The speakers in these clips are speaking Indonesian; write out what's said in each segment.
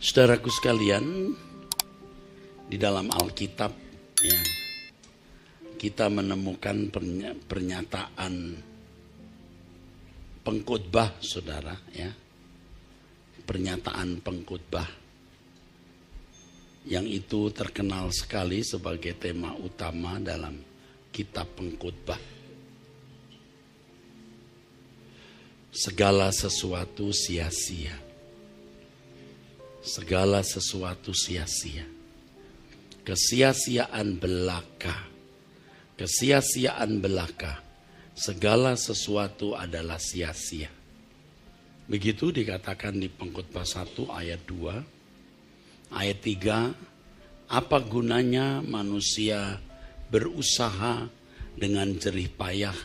Saudaraku sekalian, di dalam Alkitab ya, kita menemukan pernyataan pengkhotbah, saudara ya. Pernyataan pengkhotbah yang itu terkenal sekali sebagai tema utama dalam kitab pengkhotbah. Segala sesuatu sia-sia. Segala sesuatu sia-sia. Kesia-siaan belaka. Kesia-siaan belaka. Segala sesuatu adalah sia-sia. Begitu dikatakan di Pengkhotbah 1 ayat 2. Ayat 3. Apa gunanya manusia berusaha dengan jerih payah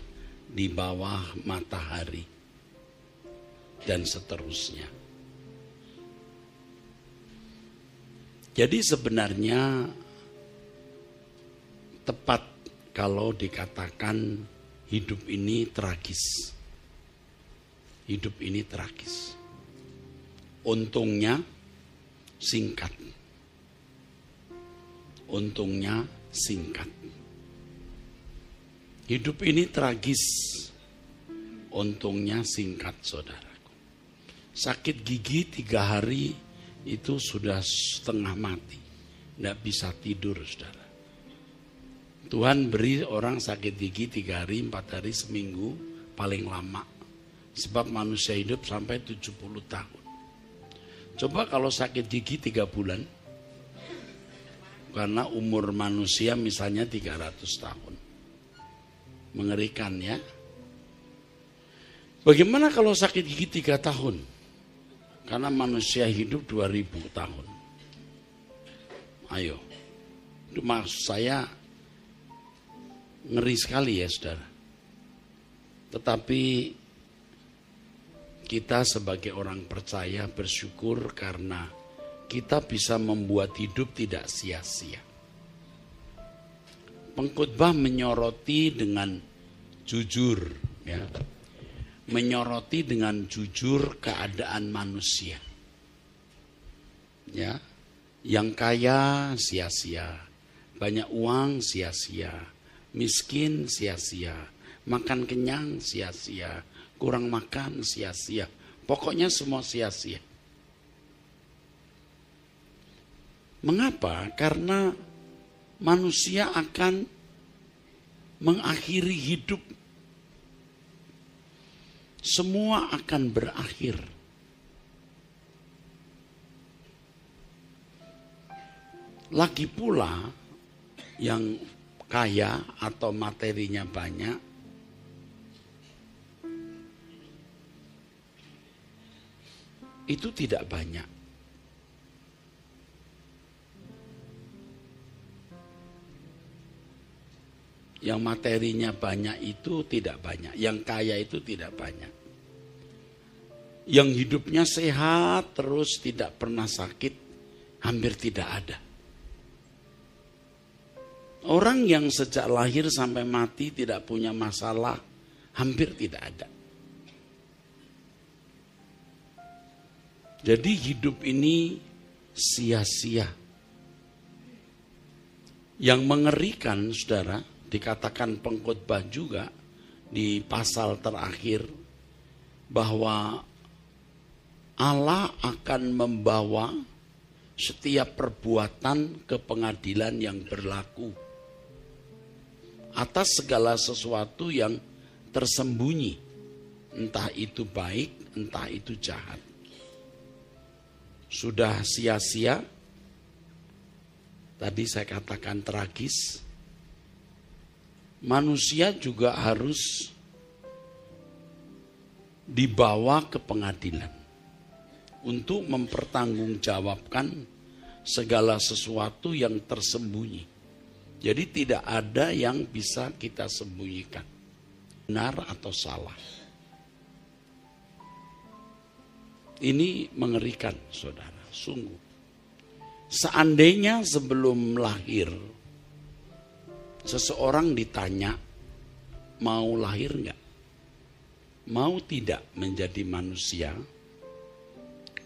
di bawah matahari. Dan seterusnya. Jadi sebenarnya tepat kalau dikatakan hidup ini tragis. Hidup ini tragis. Untungnya singkat. Untungnya singkat. Hidup ini tragis. Untungnya singkat, saudaraku. Sakit gigi 3 hari itu sudah setengah mati. Tidak bisa tidur, saudara. Tuhan beri orang sakit gigi 3 hari, 4 hari, seminggu paling lama. Sebab manusia hidup sampai 70 tahun. Coba kalau sakit gigi 3 bulan. Karena umur manusia misalnya 300 tahun. Mengerikan ya. Bagaimana kalau sakit gigi 3 tahun? Karena manusia hidup 2000 tahun. Ayo. Itu maksud saya ngeri sekali ya saudara. Tetapi kita sebagai orang percaya bersyukur karena kita bisa membuat hidup tidak sia-sia. Pengkhotbah menyoroti dengan jujur ya. Menyoroti dengan jujur keadaan manusia. Ya. Yang kaya sia-sia, banyak uang sia-sia, miskin sia-sia, makan kenyang sia-sia, kurang makan sia-sia. Pokoknya semua sia-sia. Mengapa? Karena manusia akan mengakhiri hidup. Semua akan berakhir. Lagi pula yang kaya atau materinya banyak, itu tidak banyak. Yang materinya banyak itu tidak banyak. Yang kaya itu tidak banyak. Yang hidupnya sehat terus tidak pernah sakit hampir tidak ada. Orang yang sejak lahir sampai mati tidak punya masalah hampir tidak ada. Jadi hidup ini sia-sia. Yang mengerikan saudara, dikatakan pengkhotbah juga di pasal terakhir bahwa Allah akan membawa setiap perbuatan ke pengadilan yang berlaku atas segala sesuatu yang tersembunyi, entah itu baik, entah itu jahat. Sudah sia-sia, tadi saya katakan tragis. Manusia juga harus dibawa ke pengadilan untuk mempertanggungjawabkan segala sesuatu yang tersembunyi. Jadi tidak ada yang bisa kita sembunyikan, benar atau salah. Ini mengerikan, saudara, sungguh. Seandainya sebelum lahir seseorang ditanya, mau lahir enggak? Mau tidak menjadi manusia?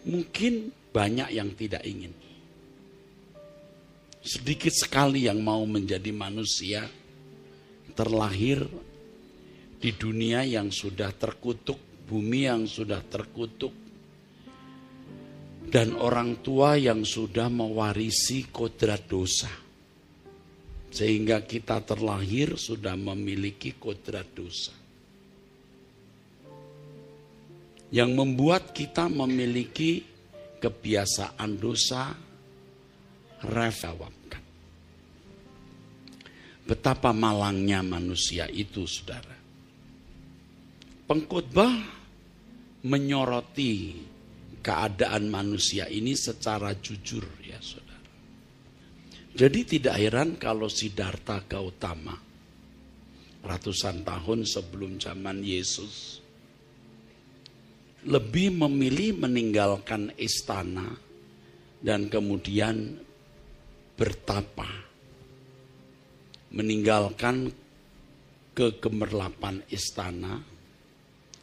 Mungkin banyak yang tidak ingin. Sedikit sekali yang mau menjadi manusia, terlahir di dunia yang sudah terkutuk, bumi yang sudah terkutuk, dan orang tua yang sudah mewarisi kodrat dosa. Sehingga kita terlahir sudah memiliki kodrat dosa. Yang membuat kita memiliki kebiasaan dosa, refawabkan. Betapa malangnya manusia itu, saudara. Pengkhotbah menyoroti keadaan manusia ini secara jujur, ya saudara. Jadi tidak heran kalau Siddhartha Gautama ratusan tahun sebelum zaman Yesus lebih memilih meninggalkan istana dan kemudian bertapa, meninggalkan kegemerlapan istana,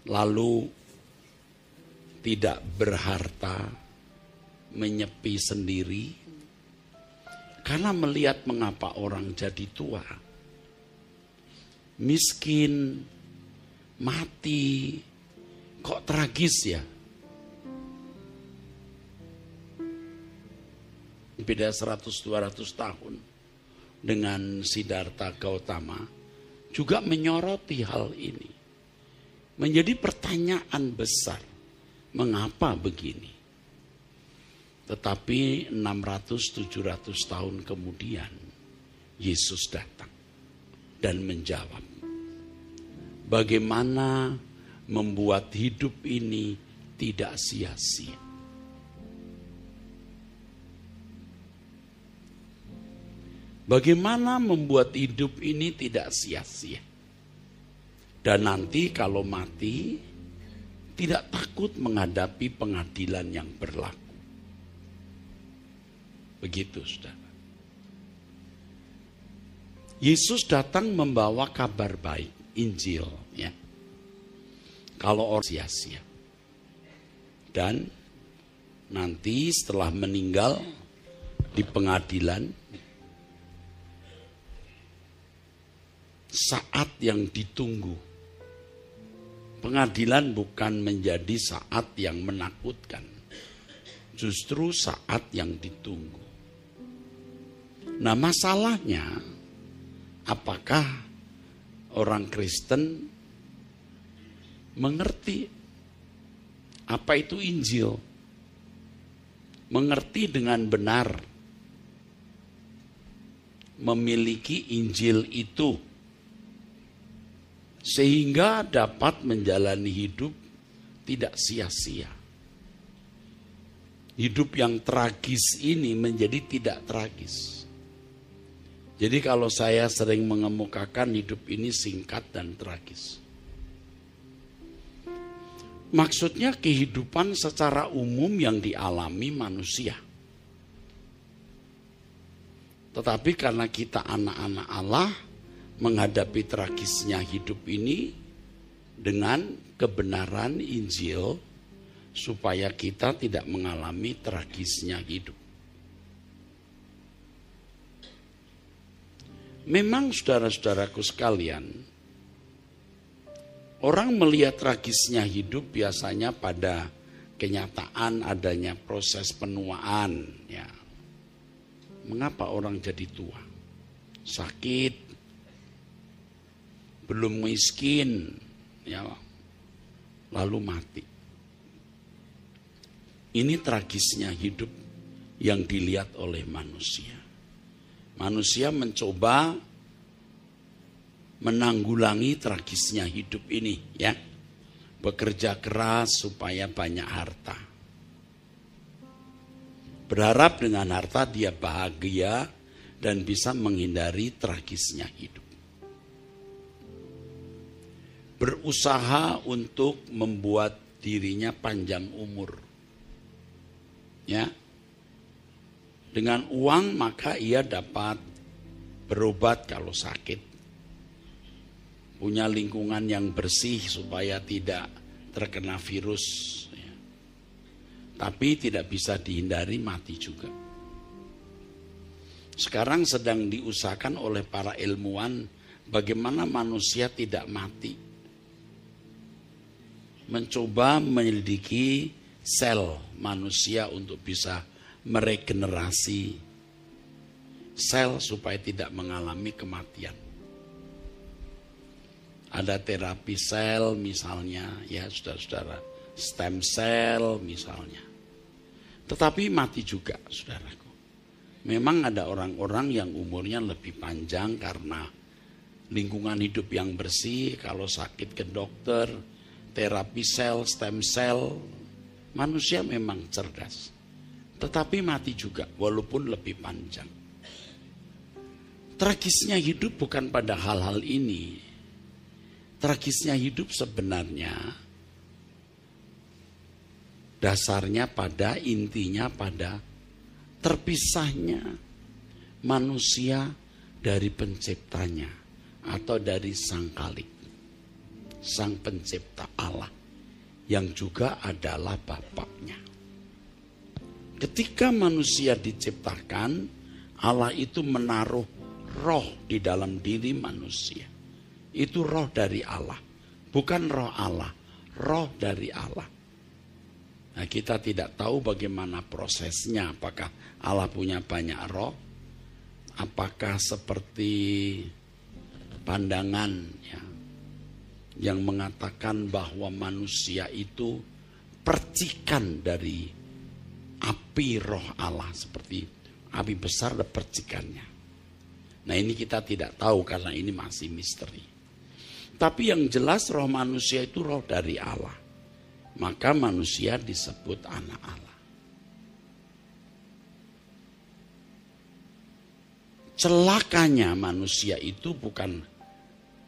lalu tidak berharta, menyepi sendiri, karena melihat mengapa orang jadi tua, miskin, mati, kok tragis ya. Beda 100-200 tahun dengan Siddhartha Gautama juga menyoroti hal ini. Menjadi pertanyaan besar, mengapa begini? Tetapi 600-700 tahun kemudian Yesus datang dan menjawab, bagaimana membuat hidup ini tidak sia-sia. Bagaimana membuat hidup ini tidak sia-sia. Dan nanti kalau mati tidak takut menghadapi pengadilan yang berlaku. Begitu, saudara. Yesus datang membawa kabar baik, Injil, ya. Kalau orang sia-sia. Dan nanti setelah meninggal di pengadilan, saat yang ditunggu. Pengadilan bukan menjadi saat yang menakutkan. Justru saat yang ditunggu. Nah, masalahnya, apakah orang Kristen mengerti apa itu Injil? Mengerti dengan benar. Memiliki Injil itu. Sehingga dapat menjalani hidup tidak sia-sia. Hidup yang tragis ini menjadi tidak tragis. Jadi kalau saya sering mengemukakan hidup ini singkat dan tragis. Maksudnya kehidupan secara umum yang dialami manusia. Tetapi karena kita anak-anak Allah, menghadapi tragisnya hidup ini dengan kebenaran Injil, supaya kita tidak mengalami tragisnya hidup. Memang saudara-saudaraku sekalian, orang melihat tragisnya hidup biasanya pada kenyataan adanya proses penuaan. Ya. Mengapa orang jadi tua? Sakit, belum miskin, ya, lalu mati. Ini tragisnya hidup yang dilihat oleh manusia. Manusia mencoba menanggulangi tragisnya hidup ini, ya. Bekerja keras supaya banyak harta. Berharap dengan harta dia bahagia dan bisa menghindari tragisnya hidup. Berusaha untuk membuat dirinya panjang umur. Ya. Dengan uang maka ia dapat berobat kalau sakit. Punya lingkungan yang bersih supaya tidak terkena virus. Ya. Tapi tidak bisa dihindari mati juga. Sekarang sedang diusahakan oleh para ilmuwan bagaimana manusia tidak mati. Mencoba menyelidiki sel manusia untuk bisa meregenerasi sel supaya tidak mengalami kematian. Ada terapi sel misalnya, ya saudara-saudara, stem cell misalnya. Tetapi mati juga, saudaraku. Memang ada orang-orang yang umurnya lebih panjang karena lingkungan hidup yang bersih, kalau sakit ke dokter, terapi sel, stem cell, manusia memang cerdas. Tetapi mati juga, walaupun lebih panjang. Tragisnya hidup bukan pada hal-hal ini. Tragisnya hidup sebenarnya dasarnya pada, intinya pada terpisahnya manusia dari penciptanya atau dari sang Khalik, sang pencipta Allah yang juga adalah Bapaknya. Ketika manusia diciptakan, Allah itu menaruh roh di dalam diri manusia. Itu roh dari Allah, bukan roh Allah, roh dari Allah. Nah, kita tidak tahu bagaimana prosesnya, apakah Allah punya banyak roh, apakah seperti pandangan ya, yang mengatakan bahwa manusia itu percikan dari api roh Allah, seperti api besar ada percikannya. Nah, ini kita tidak tahu karena ini masih misteri. Tapi yang jelas roh manusia itu roh dari Allah. Maka manusia disebut anak Allah. Celakanya manusia itu bukan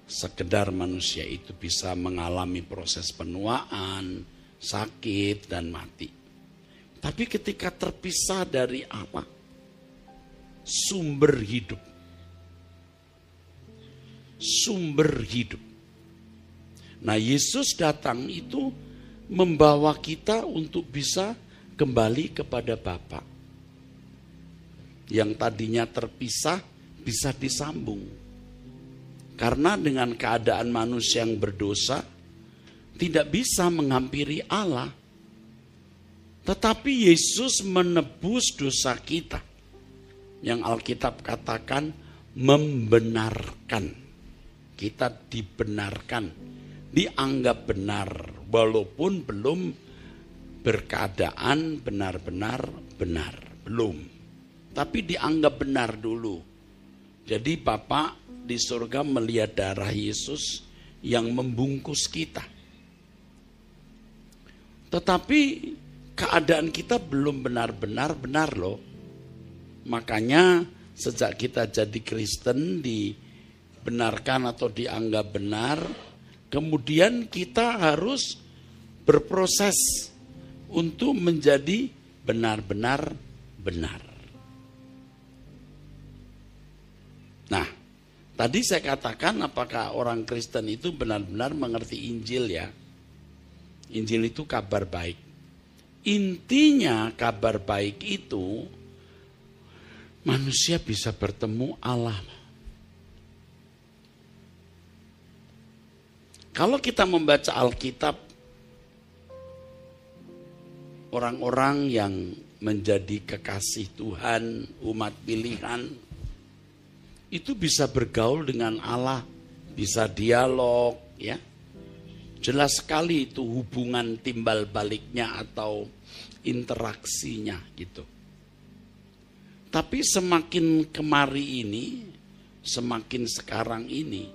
sekedar manusia itu bisa mengalami proses penuaan, sakit, dan mati. Tapi ketika terpisah dari Allah, sumber hidup. Sumber hidup. Nah, Yesus datang itu membawa kita untuk bisa kembali kepada Bapa. Yang tadinya terpisah bisa disambung. Karena dengan keadaan manusia yang berdosa tidak bisa menghampiri Allah. Tetapi Yesus menebus dosa kita. Yang Alkitab katakan membenarkan. Kita dibenarkan, dianggap benar. Walaupun belum berkeadaan benar-benar benar. Belum. Tapi dianggap benar dulu. Jadi Bapa di surga melihat darah Yesus yang membungkus kita. Tetapi keadaan kita belum benar-benar benar loh. Makanya sejak kita jadi Kristen dibenarkan atau dianggap benar, kemudian kita harus berproses untuk menjadi benar-benar benar. Nah, tadi saya katakan apakah orang Kristen itu benar-benar mengerti Injil ya? Injil itu kabar baik. Intinya kabar baik itu manusia bisa bertemu Allah. Kalau kita membaca Alkitab, orang-orang yang menjadi kekasih Tuhan, umat pilihan, itu bisa bergaul dengan Allah, bisa dialog, ya. Jelas sekali itu hubungan timbal baliknya atau interaksinya gitu. Tapi semakin kemari ini, semakin sekarang ini,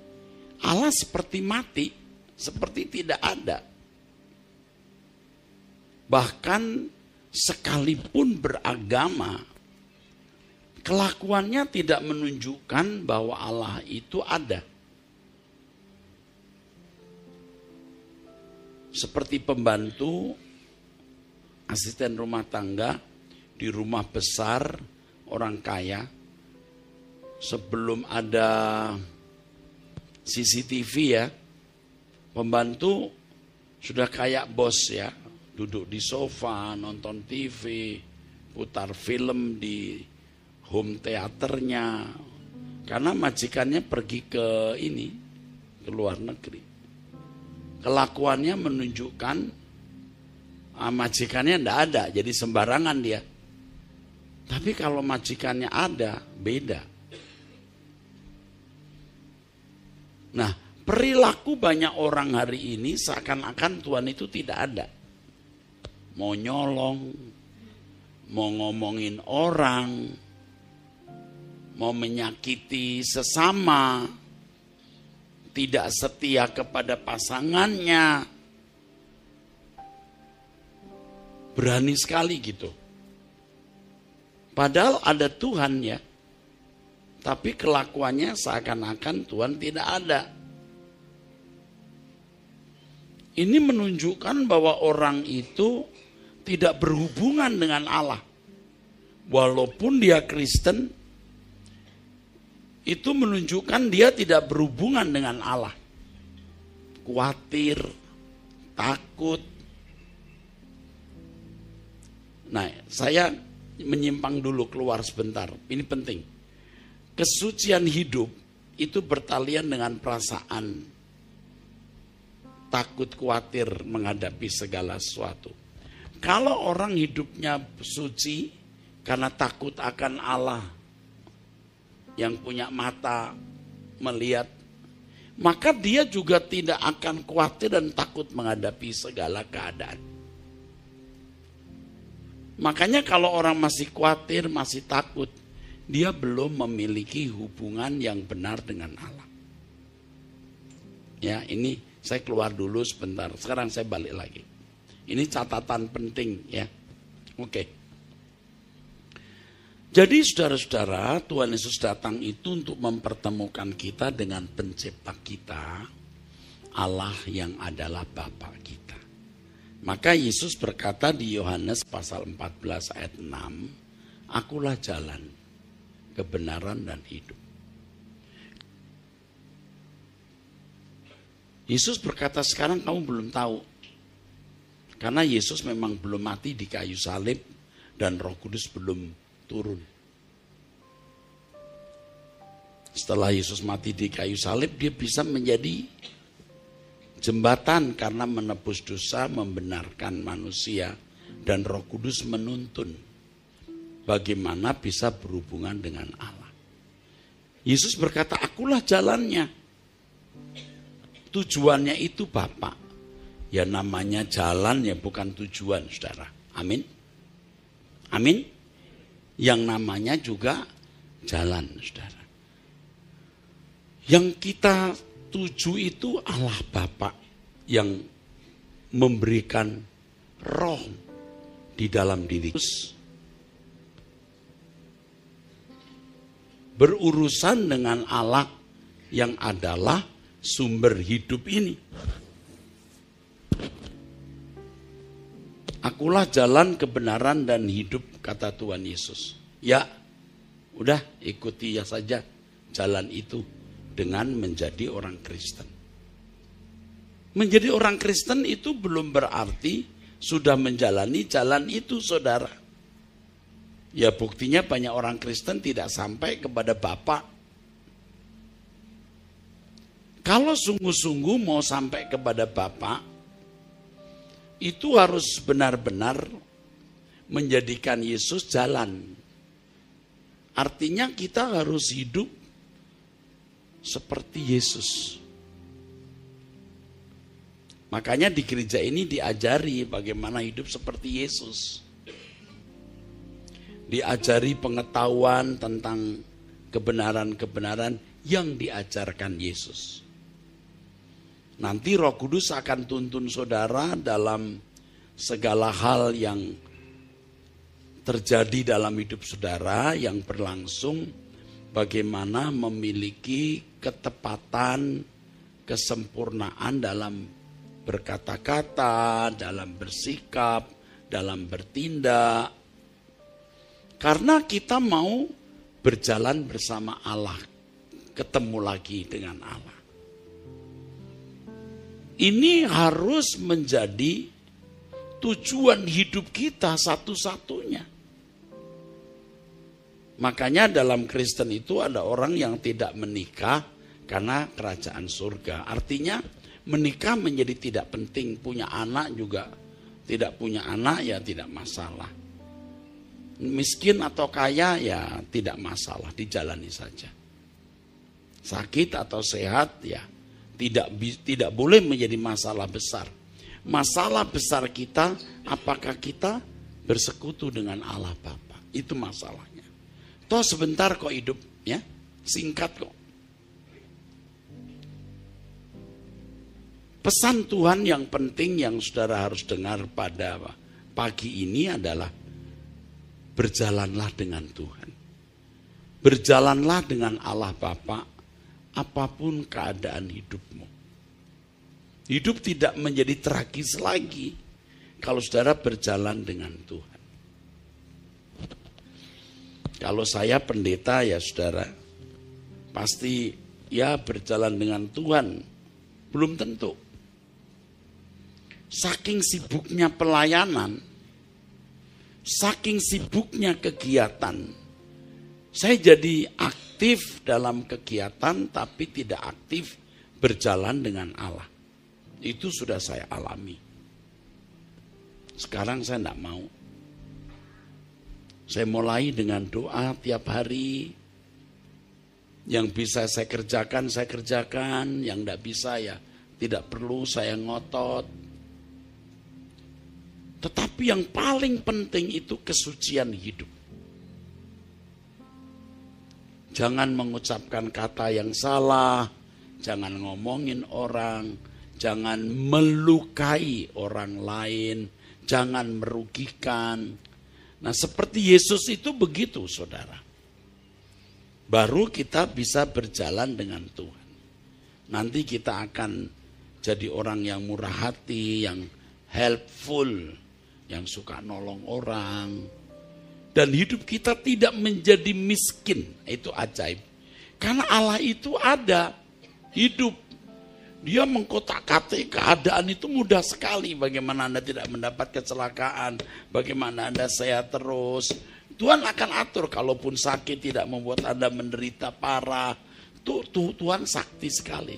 Allah seperti mati, seperti tidak ada. Bahkan sekalipun beragama, kelakuannya tidak menunjukkan bahwa Allah itu ada. Seperti pembantu, asisten rumah tangga di rumah besar orang kaya, sebelum ada CCTV ya, pembantu sudah kayak bos ya, duduk di sofa, nonton TV, putar film di home teaternya. Karena majikannya pergi ke luar negeri. Kelakuannya menunjukkan majikannya tidak ada, jadi sembarangan dia. Tapi kalau majikannya ada, beda. Nah, perilaku banyak orang hari ini seakan-akan Tuhan itu tidak ada. Mau nyolong, mau ngomongin orang, mau menyakiti sesama, tidak setia kepada pasangannya. Berani sekali gitu. Padahal ada Tuhan ya. Tapi kelakuannya seakan-akan Tuhan tidak ada. Ini menunjukkan bahwa orang itu tidak berhubungan dengan Allah. Walaupun dia Kristen, itu menunjukkan dia tidak berhubungan dengan Allah. Khawatir, takut. Nah, saya menyimpang dulu keluar sebentar. Ini penting. Kesucian hidup itu bertalian dengan perasaan takut, khawatir menghadapi segala sesuatu. Kalau orang hidupnya suci karena takut akan Allah yang punya mata melihat, maka dia juga tidak akan khawatir dan takut menghadapi segala keadaan. Makanya kalau orang masih khawatir, masih takut, dia belum memiliki hubungan yang benar dengan Allah. Ya, ini saya keluar dulu sebentar. Sekarang saya balik lagi. Ini catatan penting ya. Oke. Jadi saudara-saudara, Tuhan Yesus datang itu untuk mempertemukan kita dengan pencipta kita, Allah yang adalah Bapa kita. Maka Yesus berkata di Yohanes pasal 14 ayat 6, Akulah jalan, kebenaran dan hidup. Yesus berkata sekarang kamu belum tahu. Karena Yesus memang belum mati di kayu salib dan Roh Kudus belum turun. Setelah Yesus mati di kayu salib, dia bisa menjadi jembatan karena menebus dosa, membenarkan manusia, dan Roh Kudus menuntun bagaimana bisa berhubungan dengan Allah. Yesus berkata, Akulah jalannya. Tujuannya itu Bapa. Ya namanya jalan ya bukan tujuan, saudara. Amin. Amin. Yang namanya juga jalan, saudara. Yang kita tuju itu Allah Bapa yang memberikan roh di dalam diri. Berurusan dengan Allah yang adalah sumber hidup ini. Akulah jalan, kebenaran, dan hidup, kata Tuhan Yesus. Ya, udah ikuti ya saja jalan itu dengan menjadi orang Kristen. Menjadi orang Kristen itu belum berarti sudah menjalani jalan itu, saudara. Ya buktinya banyak orang Kristen tidak sampai kepada Bapa. Kalau sungguh-sungguh mau sampai kepada Bapa, itu harus benar-benar menjadikan Yesus jalan. Artinya kita harus hidup seperti Yesus. Makanya di gereja ini diajari bagaimana hidup seperti Yesus. Diajari pengetahuan tentang kebenaran-kebenaran yang diajarkan Yesus. Nanti Roh Kudus akan tuntun saudara dalam segala hal yang terjadi dalam hidup saudara yang berlangsung, bagaimana memiliki ketepatan, kesempurnaan dalam berkata-kata, dalam bersikap, dalam bertindak. Karena kita mau berjalan bersama Allah, ketemu lagi dengan Allah. Ini harus menjadi tujuan hidup kita satu-satunya. Makanya dalam Kristen itu ada orang yang tidak menikah karena kerajaan surga. Artinya menikah menjadi tidak penting, punya anak juga tidak punya anak ya tidak masalah. Miskin atau kaya ya tidak masalah, dijalani saja. Sakit atau sehat ya tidak boleh menjadi masalah besar. Masalah besar kita, apakah kita bersekutu dengan Allah Bapa? Itu masalahnya. Toh sebentar kok hidup, ya, singkat kok. Pesan Tuhan yang penting yang saudara harus dengar pada pagi ini adalah berjalanlah dengan Tuhan. Berjalanlah dengan Allah Bapa, apapun keadaan hidupmu. Hidup tidak menjadi tragis lagi kalau saudara berjalan dengan Tuhan. Kalau saya pendeta ya saudara, pasti ya berjalan dengan Tuhan. Belum tentu. Saking sibuknya pelayanan, saking sibuknya kegiatan, saya jadi aktif dalam kegiatan tapi tidak aktif berjalan dengan Allah. Itu sudah saya alami. Sekarang saya tidak mau. Saya mulai dengan doa tiap hari. Yang bisa saya kerjakan, yang tidak bisa ya tidak perlu saya ngotot. Tetapi yang paling penting itu kesucian hidup. Jangan mengucapkan kata yang salah, jangan ngomongin orang, jangan melukai orang lain, jangan merugikan. Nah seperti Yesus itu begitu saudara. Baru kita bisa berjalan dengan Tuhan. Nanti kita akan jadi orang yang murah hati, yang helpful, yang suka nolong orang. Dan hidup kita tidak menjadi miskin. Itu ajaib. Karena Allah itu ada, hidup. Dia mengkotak-katik keadaan itu mudah sekali. Bagaimana Anda tidak mendapat kecelakaan. Bagaimana Anda sehat terus. Tuhan akan atur. Kalaupun sakit tidak membuat Anda menderita parah. Tuhan sakti sekali.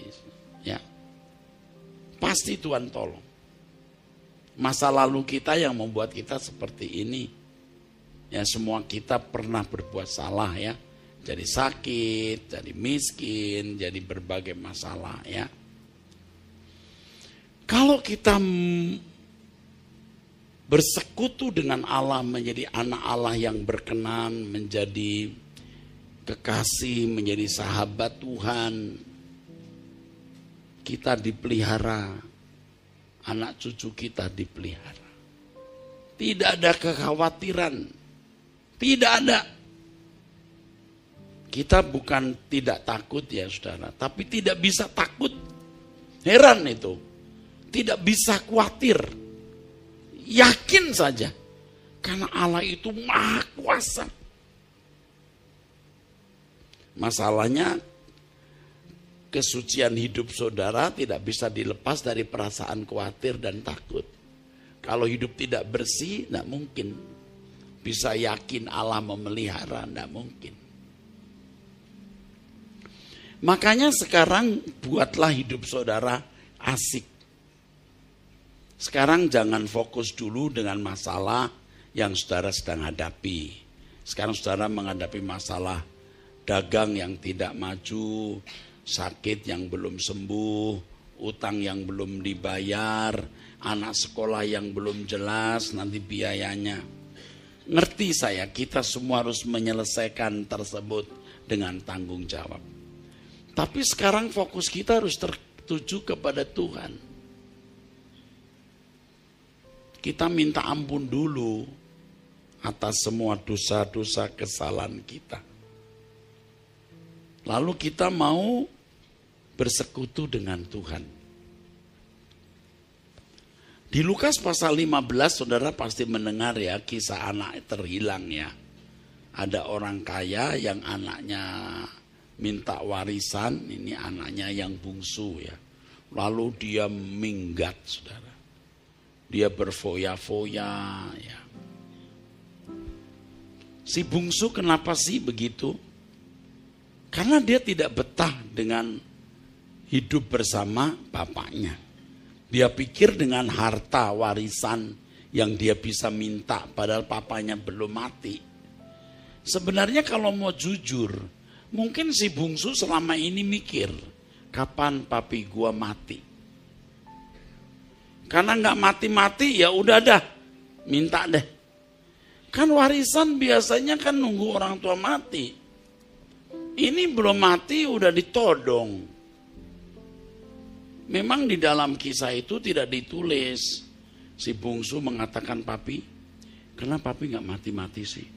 Ya. Pasti Tuhan tolong. Masa lalu kita yang membuat kita seperti ini. Ya semua kita pernah berbuat salah ya. Jadi sakit, jadi miskin, jadi berbagai masalah ya. Kalau kita bersekutu dengan Allah, menjadi anak Allah yang berkenan, menjadi kekasih, menjadi sahabat Tuhan, kita dipelihara, anak cucu kita dipelihara. Tidak ada kekhawatiran, tidak ada. Kita bukan tidak takut ya saudara, tapi tidak bisa takut. Heran itu. Tidak bisa khawatir. Yakin saja. Karena Allah itu maha kuasa. Masalahnya kesucian hidup saudara tidak bisa dilepas dari perasaan khawatir dan takut. Kalau hidup tidak bersih, tidak mungkin. Bisa yakin Allah memelihara, tidak mungkin. Makanya sekarang buatlah hidup saudara asik. Sekarang jangan fokus dulu dengan masalah yang saudara sedang hadapi. Sekarang saudara menghadapi masalah dagang yang tidak maju, sakit yang belum sembuh, utang yang belum dibayar, anak sekolah yang belum jelas nanti biayanya. Ngerti saya, kita semua harus menyelesaikan tersebut dengan tanggung jawab. Tapi sekarang fokus kita harus tertuju kepada Tuhan. Kita minta ampun dulu atas semua dosa-dosa kesalahan kita. Lalu kita mau bersekutu dengan Tuhan. Di Lukas pasal 15 saudara pasti mendengar ya kisah anak terhilang ya. Ada orang kaya yang anaknya minta warisan, ini anaknya yang bungsu ya. Lalu dia minggat saudara. dia berfoya-foya. Ya. Si bungsu kenapa sih begitu? Karena dia tidak betah dengan hidup bersama bapaknya. Dia pikir dengan harta warisan yang dia bisa minta padahal papanya belum mati. Sebenarnya kalau mau jujur, mungkin si bungsu selama ini mikir, kapan papi gua mati? Karena nggak mati-mati ya udah dah, minta deh. Kan warisan biasanya kan nunggu orang tua mati. Ini belum mati udah ditodong. Memang di dalam kisah itu tidak ditulis. Si bungsu mengatakan, papi, kenapa papi nggak mati-mati sih?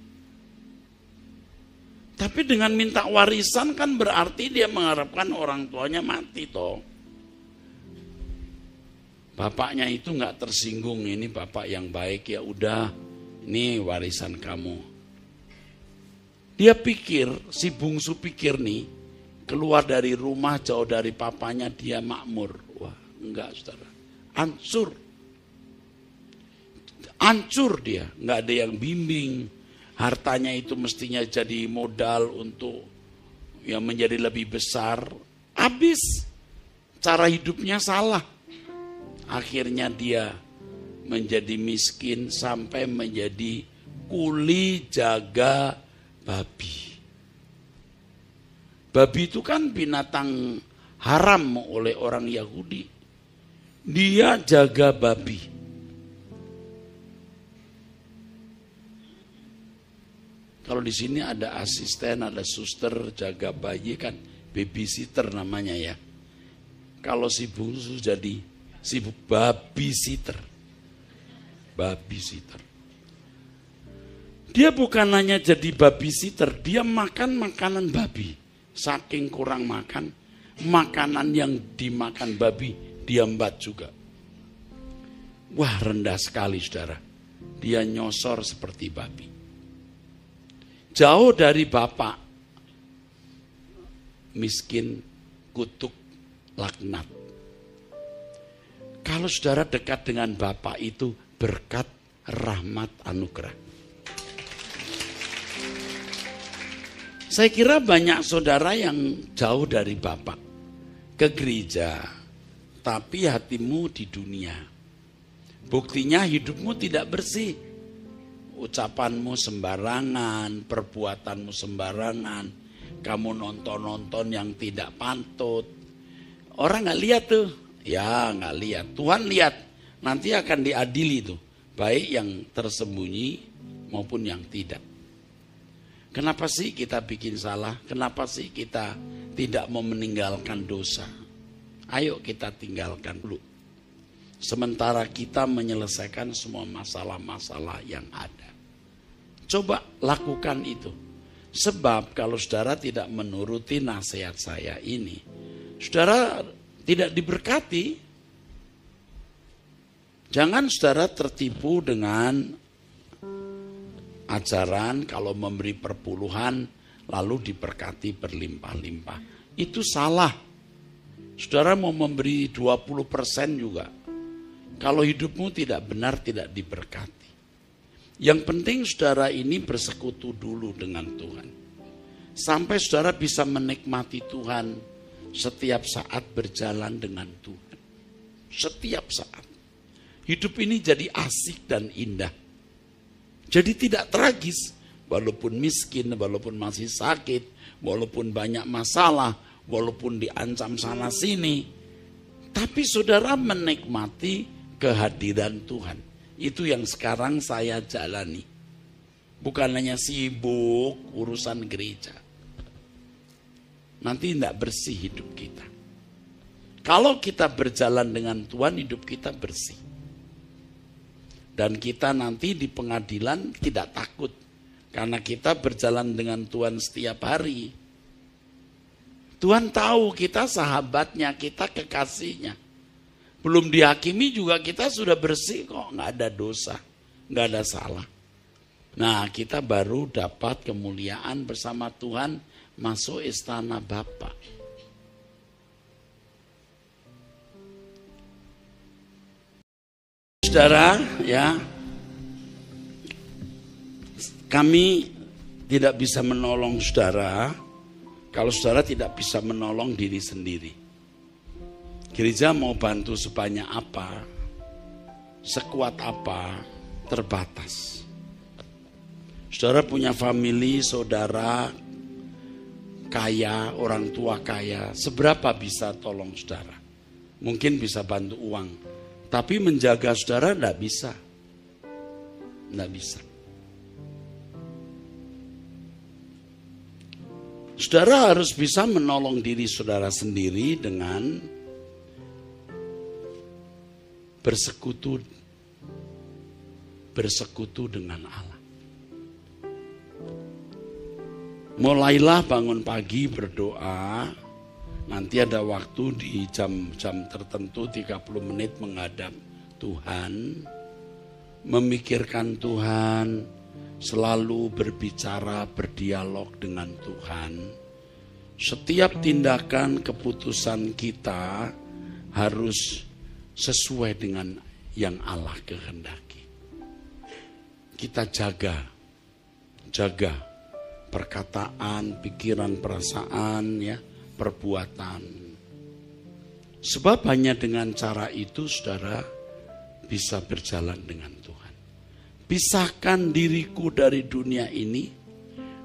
Tapi dengan minta warisan kan berarti dia mengharapkan orang tuanya mati toh. Bapaknya itu nggak tersinggung, ini bapak yang baik, ya udah, ini warisan kamu. Dia pikir, si bungsu pikir nih, keluar dari rumah jauh dari papanya dia makmur. Wah, enggak saudara, hancur dia, nggak ada yang bimbing. Hartanya itu mestinya jadi modal untuk yang menjadi lebih besar. Habis, cara hidupnya salah. Akhirnya dia menjadi miskin sampai menjadi kuli jaga babi. Babi itu kan binatang haram oleh orang Yahudi. Dia jaga babi. Kalau di sini ada asisten, ada suster jaga bayi kan, babysitter namanya ya. Kalau si bungsu jadi si babysitter. Babysitter. Dia bukan hanya jadi babysitter, dia makan makanan babi. Saking kurang makan, makanan yang dimakan babi dia embat juga. Wah, rendah sekali saudara. Dia nyosor seperti babi. Jauh dari bapak, miskin, kutuk, laknat. Kalau saudara dekat dengan bapak itu berkat, rahmat, anugerah. Saya kira banyak saudara yang jauh dari bapak, ke gereja, tapi hatimu di dunia. Buktinya hidupmu tidak bersih. Ucapanmu sembarangan, perbuatanmu sembarangan, kamu nonton-nonton yang tidak pantut. Orang gak lihat tuh, ya gak lihat. Tuhan lihat, nanti akan diadili tuh, baik yang tersembunyi maupun yang tidak. Kenapa sih kita bikin salah? Kenapa sih kita tidak mau meninggalkan dosa? Ayo kita tinggalkan dulu. Sementara kita menyelesaikan semua masalah-masalah yang ada. Coba lakukan itu. Sebab kalau saudara tidak menuruti nasihat saya ini, saudara tidak diberkati. Jangan saudara tertipu dengan ajaran kalau memberi perpuluhan lalu diberkati berlimpah-limpah. Itu salah. Saudara mau memberi 20% juga. Kalau hidupmu tidak benar, tidak diberkati. Yang penting saudara ini bersekutu dulu dengan Tuhan. Sampai saudara bisa menikmati Tuhan setiap saat berjalan dengan Tuhan. Setiap saat. Hidup ini jadi asik dan indah. Jadi tidak tragis. Walaupun miskin, walaupun masih sakit, walaupun banyak masalah, walaupun diancam sana sini. Tapi saudara menikmati kehadiran Tuhan. Itu yang sekarang saya jalani. Bukan hanya sibuk urusan gereja. Nanti tidak bersih hidup kita. Kalau kita berjalan dengan Tuhan, hidup kita bersih. Dan kita nanti di pengadilan tidak takut. Karena kita berjalan dengan Tuhan setiap hari. Tuhan tahu kita sahabatnya, kita kekasihnya. Belum dihakimi juga kita sudah bersih kok, nggak ada dosa, nggak ada salah. Nah, kita baru dapat kemuliaan bersama Tuhan masuk istana Bapa. saudara, ya, kami tidak bisa menolong saudara kalau saudara tidak bisa menolong diri sendiri. Gereja mau bantu sebanyak apa, sekuat apa, terbatas. Saudara punya family, saudara kaya, orang tua kaya, seberapa bisa tolong saudara? Mungkin bisa bantu uang, tapi menjaga saudara tidak bisa. Tidak bisa. Saudara harus bisa menolong diri saudara sendiri dengan bersekutu dengan Allah. Mulailah bangun pagi berdoa. Nanti ada waktu di jam-jam tertentu 30 menit menghadap Tuhan. Memikirkan Tuhan, selalu berbicara, berdialog dengan Tuhan. Setiap tindakan keputusan kita harus sesuai dengan yang Allah kehendaki. Kita jaga perkataan, pikiran, perasaan, ya, perbuatan. Sebab hanya dengan cara itu saudara bisa berjalan dengan Tuhan. Pisahkan diriku dari dunia ini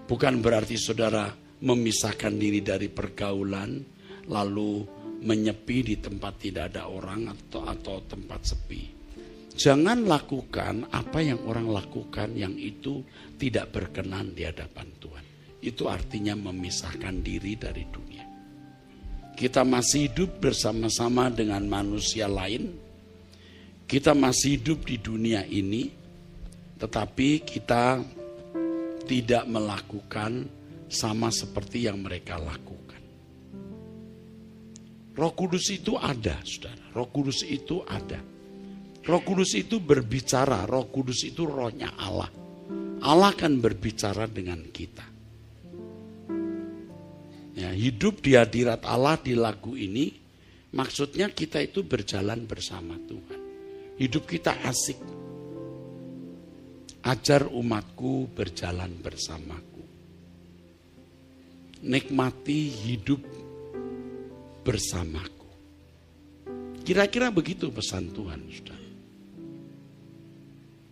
bukan berarti saudara memisahkan diri dari pergaulan lalu menyepi di tempat tidak ada orang atau tempat sepi. Jangan lakukan apa yang orang lakukan yang itu tidak berkenan di hadapan Tuhan. Itu artinya memisahkan diri dari dunia. Kita masih hidup bersama-sama dengan manusia lain. Kita masih hidup di dunia ini, tetapi kita tidak melakukan sama seperti yang mereka lakukan. Roh Kudus itu ada, saudara. Roh Kudus itu ada. Roh Kudus itu berbicara. Roh Kudus itu rohnya Allah. Allah akan berbicara dengan kita. Ya, hidup di hadirat Allah di lagu ini, maksudnya kita itu berjalan bersama Tuhan. Hidup kita asik. Ajar umatku berjalan bersamaku. Nikmati hidup bersamaku. Kira-kira begitu pesan Tuhan, saudara.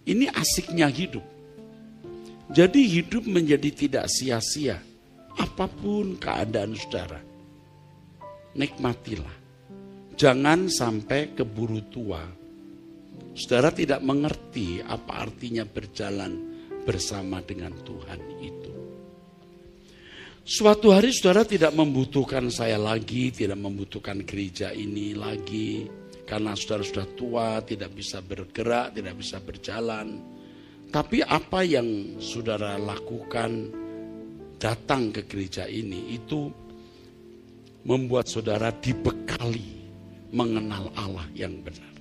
Ini asiknya hidup. Jadi hidup menjadi tidak sia-sia. Apapun keadaan saudara, nikmatilah. Jangan sampai keburu tua. Saudara tidak mengerti apa artinya berjalan bersama dengan Tuhan itu. Suatu hari saudara tidak membutuhkan saya lagi, tidak membutuhkan gereja ini lagi. Karena saudara sudah tua, tidak bisa bergerak, tidak bisa berjalan. Tapi apa yang saudara lakukan datang ke gereja ini itu membuat saudara dibekali mengenal Allah yang benar.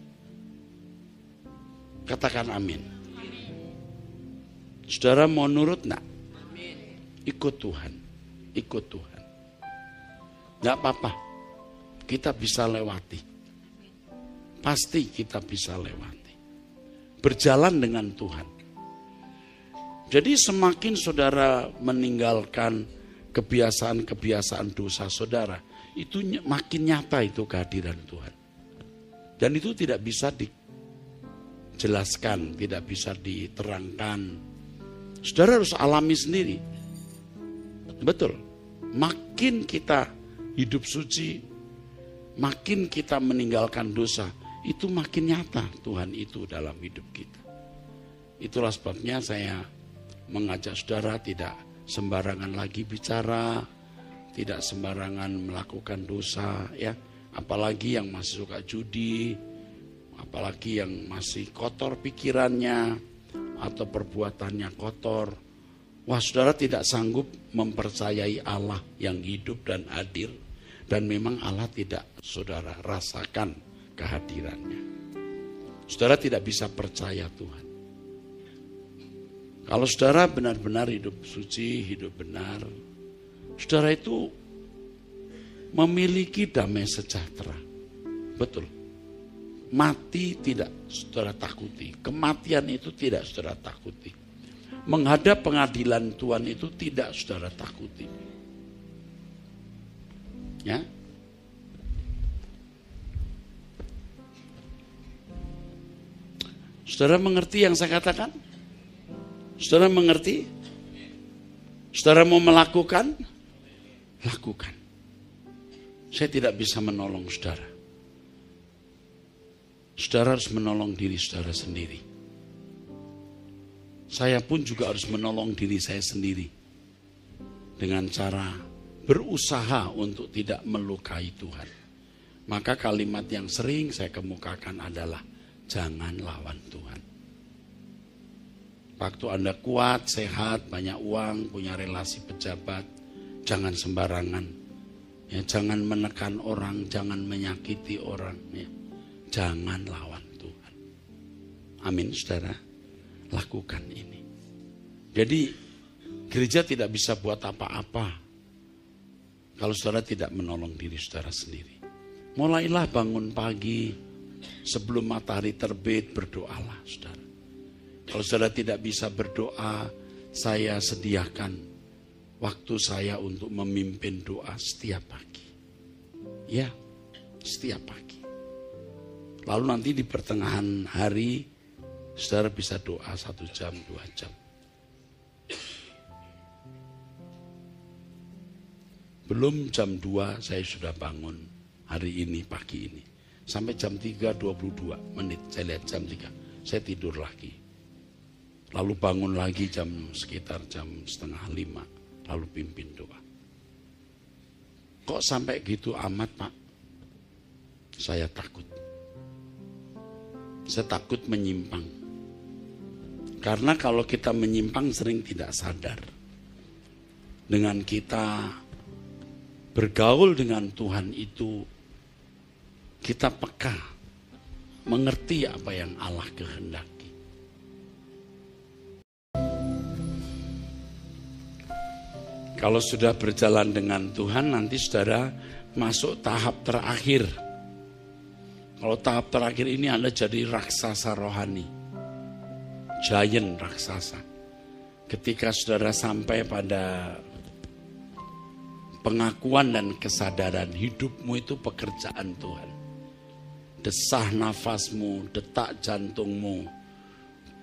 Katakan amin. Saudara mau nurut enggak? Ikut Tuhan. Ikut Tuhan. Enggak apa-apa. Kita bisa lewati. Pasti kita bisa lewati. Berjalan dengan Tuhan. Jadi semakin saudara meninggalkan kebiasaan-kebiasaan dosa saudara, itu makin nyata itu kehadiran Tuhan. Dan itu tidak bisa dijelaskan, tidak bisa diterangkan. Saudara harus alami sendiri. Betul. Makin kita hidup suci, makin kita meninggalkan dosa, itu makin nyata Tuhan itu dalam hidup kita. Itulah sebabnya saya mengajak saudara tidak sembarangan lagi bicara, tidak sembarangan melakukan dosa, ya. Apalagi yang masih suka judi, apalagi yang masih kotor pikirannya atau perbuatannya kotor. Wah, saudara tidak sanggup mempercayai Allah yang hidup dan hadir, dan memang Allah tidak saudara rasakan kehadirannya. Saudara tidak bisa percaya Tuhan. Kalau saudara benar-benar hidup suci, hidup benar, saudara itu memiliki damai sejahtera. Betul. Mati tidak saudara takuti. Kematian itu tidak saudara takuti. Menghadap pengadilan Tuhan itu tidak saudara takuti. Ya. Saudara mengerti yang saya katakan? Saudara mengerti? Saudara mau melakukan? Lakukan. Saya tidak bisa menolong saudara. Saudara harus menolong diri saudara sendiri. Saya pun juga harus menolong diri saya sendiri. Dengan cara berusaha untuk tidak melukai Tuhan. Maka kalimat yang sering saya kemukakan adalah jangan lawan Tuhan. Waktu Anda kuat, sehat, banyak uang, punya relasi pejabat, jangan sembarangan. Ya, jangan menekan orang, jangan menyakiti orang. Ya. Jangan lawan Tuhan. Amin, saudara. Lakukan ini. Jadi gereja tidak bisa buat apa-apa kalau saudara tidak menolong diri saudara sendiri. Mulailah bangun pagi sebelum matahari terbit, berdoalah saudara. Kalau saudara tidak bisa berdoa, saya sediakan waktu saya untuk memimpin doa setiap pagi. Ya, setiap pagi. Lalu nanti di pertengahan hari, saudara bisa doa 1 jam, 2 jam. Belum jam 2 saya sudah bangun hari ini, pagi ini. Sampai jam 3:22 menit, saya lihat jam 3, saya tidur lagi. Lalu bangun lagi sekitar jam 4:30, lalu pimpin doa. Kok sampai gitu amat, Pak? Saya takut. Saya takut menyimpang. Karena kalau kita menyimpang sering tidak sadar. Dengan kita bergaul dengan Tuhan itu, kita peka, mengerti apa yang Allah kehendaki. Kalau sudah berjalan dengan Tuhan, nanti saudara masuk tahap terakhir. Kalau tahap terakhir ini Anda jadi raksasa rohani. Giant raksasa. Ketika saudara sampai pada pengakuan dan kesadaran hidupmu itu pekerjaan Tuhan. Desah nafasmu, detak jantungmu,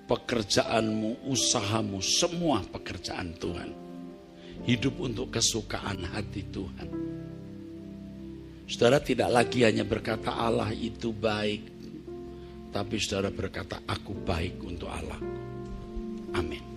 pekerjaanmu, usahamu, semua pekerjaan Tuhan. Hidup untuk kesukaan hati Tuhan. Saudara tidak lagi hanya berkata Allah itu baik, tapi saudara berkata aku baik untuk Allah. Amin.